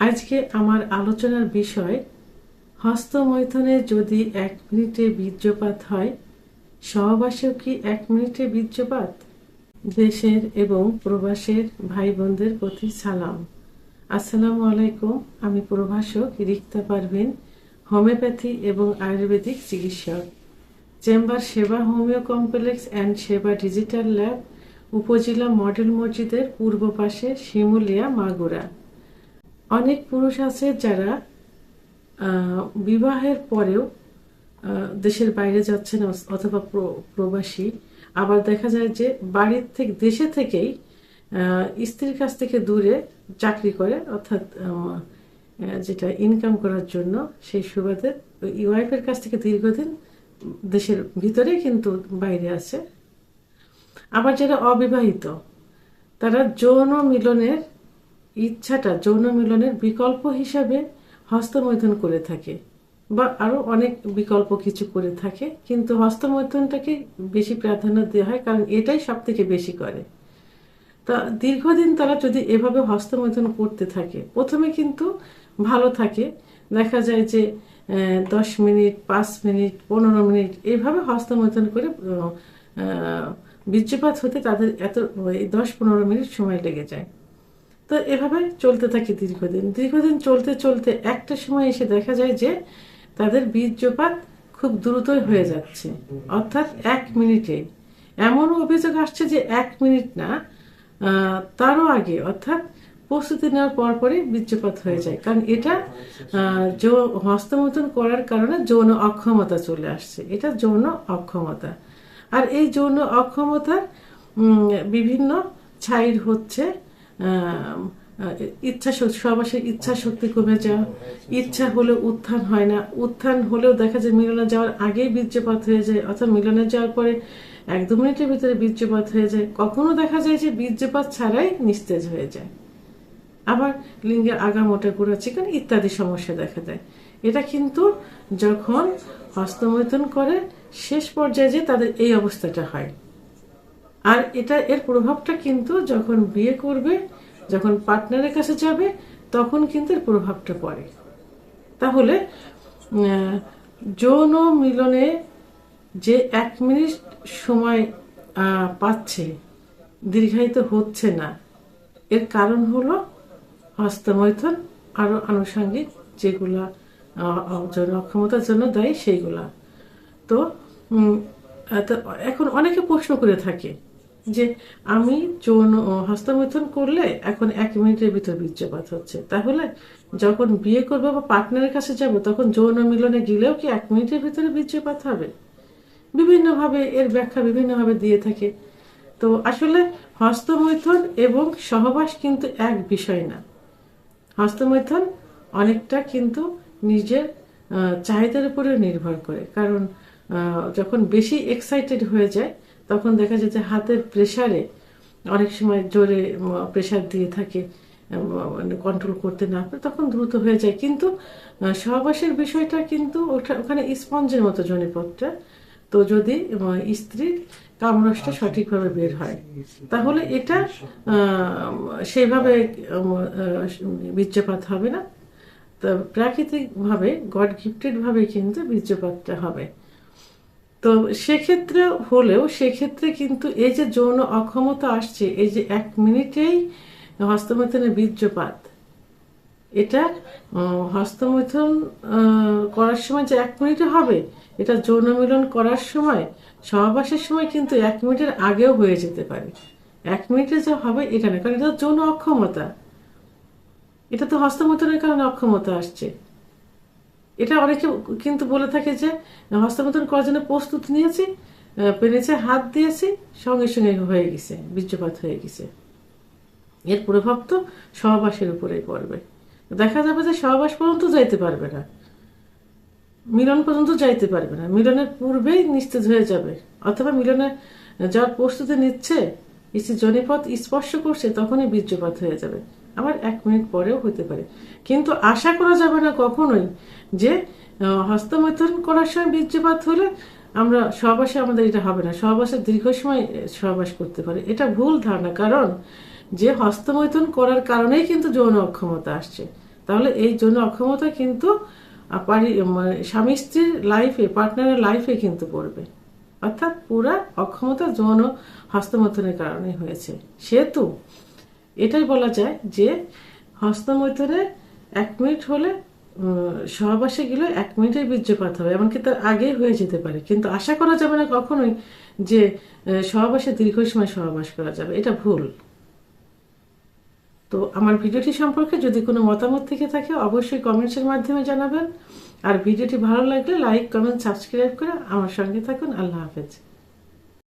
আজকে আমার আলোচনার বিষয় হস্তমৈথুনে যদি 1 মিনিটে বীর্যপাত হয়, সহবাসেও কি 1 মিনিটে বীর্যপাত? দেশের এবং প্রবাসের ভাই বোনদের প্রতি সালাম। আসসালামু আলাইকুম। আমি প্রভাষক রিক্তা পারভিন, হোমিওপ্যাথি এবং আয়ুর্বেদিক চিকিৎসক, চেম্বার সেবা হোমিও কমপ্লেক্স অ্যান্ড সেবা ডিজিটাল ল্যাব, উপজেলা মডেল মসজিদের পূর্ব পাশে, শিমুলিয়া, মাগুরা। অনেক পুরুষ আছে যারা বিবাহের পরেও দেশের বাইরে যাচ্ছেন অথবা প্রবাসী। আবার দেখা যায় যে বাড়ির থেকে দেশে থেকেই স্ত্রীর কাছ থেকে দূরে চাকরি করে, অর্থাৎ যেটা ইনকাম করার জন্য, সেই সুবাদে ওয়াইফের কাছ থেকে দীর্ঘদিন দেশের ভিতরেই কিন্তু বাইরে আছে। আবার যারা অবিবাহিত, তারা যৌন মিলনের বিকল্প হিসাবে হস্তমৈথুন করে থাকে, বা আরো অনেক বিকল্প কিছু করে থাকে, কিন্তু হস্তমৈথুনটাকে বেশি প্রাধান্য দেওয়া হয়, কারণ এটাই সব থেকে বেশি করে। তা দীর্ঘদিন তারা যদি এভাবে হস্তমৈথুন করতে থাকে, প্রথমে কিন্তু ভালো থাকে, দেখা যায় যে 10 মিনিট, 5 মিনিট, 15 মিনিট এইভাবে হস্তমৈথুন করে বীর্যপাত হতে তাদের 10-15 মিনিট সময় লেগে যায়। তো এভাবে চলতে থাকে দীর্ঘদিন চলতে চলতে একটা সময় এসে দেখা যায় যে তাদের বীর্যপাত খুব দ্রুতই হয়ে যাচ্ছে, অর্থাৎ 1 মিনিটে। এমন অভিযোগ আসছে যে 1 মিনিট না, তারও আগে, অর্থাৎ প্রস্তুতি নেওয়ার পরপরই বীর্যপাত হয়ে যায়। কারণ এটা হস্তমৈথুন করার কারণে যৌন অক্ষমতা চলে আসছে। এটা যৌন অক্ষমতা। আর এই যৌন অক্ষমতার বিভিন্ন ছাইর হচ্ছে সহবাসের ইচ্ছা শক্তি কমে যাওয়া, ইচ্ছা হলেও উত্থান হয় না, উত্থান হলেও দেখা যায় মিলনে যাওয়ার আগেই বীর্যপাত হয়ে যায়, অর্থাৎ মিলনে যাওয়ার পরে 1-2 মিনিটের ভিতরে বীর্যপাত হয়ে যায়। কখনো দেখা যায় যে বীর্যপাত ছাড়াই নিস্তেজ হয়ে যায়। আবার লিঙ্গের আগামোটা, গোড়া চিকন ইত্যাদি সমস্যা দেখা দেয়। এটা কিন্তু যখন হস্তমৈথুন করে শেষ পর্যায়ে যে তাদের এই অবস্থাটা হয়। আর এর প্রভাবটা কিন্তু যখন বিয়ে করবে, যখন পার্টনারের কাছে যাবে, তখন কিন্তু এর প্রভাবটা পড়ে। তাহলে যৌন মিলনে যে 1 মিনিট সময় পাচ্ছে, দীর্ঘায়িত হচ্ছে না, এর কারণ হলো হস্তমৈথুন, আরো আনুষঙ্গিক যেগুলা যৌন অক্ষমতার জন্য দায়ী সেইগুলা। তো এখন অনেকে প্রশ্ন করে থাকে যে আমি যৌন হস্তমৈথুন করলে এখন 1 মিনিটের ভিতর বীর্যপাত হচ্ছে, তাহলে যখন বিয়ে করবো বা পার্টনারের কাছে যাব, তখন যৌন মিলনে গেলেও কি 1 মিনিটের ভিতরে বীর্যপাত হবে? বিভিন্নভাবে এর ব্যাখ্যা বিভিন্নভাবে দিয়ে থাকে। তো আসলে হস্তমৈথুন এবং সহবাস কিন্তু এক বিষয় না। হস্তমৈথুন অনেকটা কিন্তু নিজের চাহিদার উপরেও নির্ভর করে। কারণ যখন বেশি এক্সাইটেড হয়ে যায়, তখন দেখা যায় যে হাতের প্রেসারে অনেক সময় জোরে প্রেসার দিয়ে থাকে, কন্ট্রোল করতে না পারে, তখন দ্রুত হয়ে যায়। কিন্তু সহবাসের বিষয়টা কিন্তু ওখানে স্পঞ্জের মতো জনিপথটা। তো যদি স্ত্রীর কামরসটা সঠিকভাবে বের হয়, তাহলে এটা সেইভাবে বীর্যপাত হবে না। তো প্রাকৃতিকভাবে, গড গিফটেড ভাবে কিন্তু বীর্যপাতটা হবে। তো সেক্ষেত্রে কিন্তু এই যে যৌন অক্ষমতা আসছে, এই যে 1 মিনিটেই হস্তমৈথুনের বীর্যপাত, এটা হস্তমৈথুন করার সময় যে 1 মিনিটে হবে, এটা যৌন মিলন করার সময়, সহবাসের সময় কিন্তু 1 মিনিটের আগেও হয়ে যেতে পারে। 1 মিনিটে যে হবে এটা না, কারণ এটা যৌন অক্ষমতা। এটা তো হস্তমৈথুনের কারণে অক্ষমতা আসছে। এটা অনেকে কিন্তু বলে থাকে যে হস্তমৈথুন করার জন্য প্রস্তুতি নিয়েছি, পেনেছে, হাত দিয়েছি, সঙ্গে সঙ্গে হয়ে গেছে, বীর্যপাত হয়ে গেছে। এর প্রভাব তো সহবাসের উপরেই পড়বে। দেখা যাবে যে সহবাস পর্যন্ত যাইতে পারবে না, মিলন পর্যন্ত যাইতে পারবে না, মিলনের পূর্বেই নিস্তেজ হয়ে যাবে, অথবা মিলনে যার প্রস্তুতি নিচ্ছে, জনিপথ স্পর্শ করছে, তখনই বীর্যপাত হয়ে যাবে। আবার 1 মিনিট পরেও হতে পারে। কিন্তু আশা করা যাবে না কখনোই যে হস্তমৈথুন করার সময় বীর্যপাত হলে আমরা সহবাসে আমাদের এটা হবে না, সহবাসে দীর্ঘ সময় সহবাস করতে পারে। এটা ভুল ধারণা। কারণ যে হস্তমৈথুন করার কারণেই কিন্তু যৌন অক্ষমতা আসছে। তাহলে এই যৌন অক্ষমতা কিন্তু মানে স্বামী স্ত্রীর লাইফে, পার্টনারের লাইফে কিন্তু পড়বে। অর্থাৎ পুরা অক্ষমতা যৌন হস্তমৈথুনের কারণে হয়েছে। সেহেতু এটাই বলা যায় যে হস্তমৈথুনে 1 মিনিট হলে সহবাসে গেলে 1 মিনিটের বীর্যপাত হবে, এমনকি তার আগেই হয়ে যেতে পারে। কিন্তু আশা করা যাবে না কখনোই যে সহবাসে দীর্ঘ সময় সহবাস করা যাবে, এটা ভুল। তো আমার ভিডিওটি সম্পর্কে যদি কোনো মতামত থেকে থাকে অবশ্যই কমেন্টসের মাধ্যমে জানাবেন। আর ভিডিওটি ভালো লাগলে লাইক, কমেন্ট, সাবস্ক্রাইব করে আমার সঙ্গে থাকুন। আল্লাহ হাফেজ।